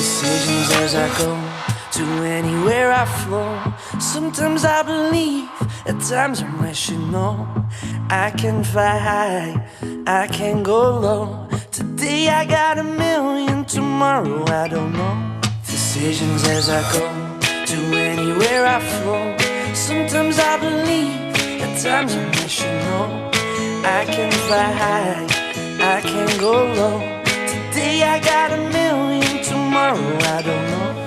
Decisions as I go to anywhere I flow. Sometimes I believe, at times I'm wishing no. I can fly high, I can go low. Today I got a million, tomorrow I don't know. Decisions as I go to anywhere I flow. Sometimes I believe, at times I'm wishing no. I can fly high, I can go low. Today I got a million, tomorrow I don't know.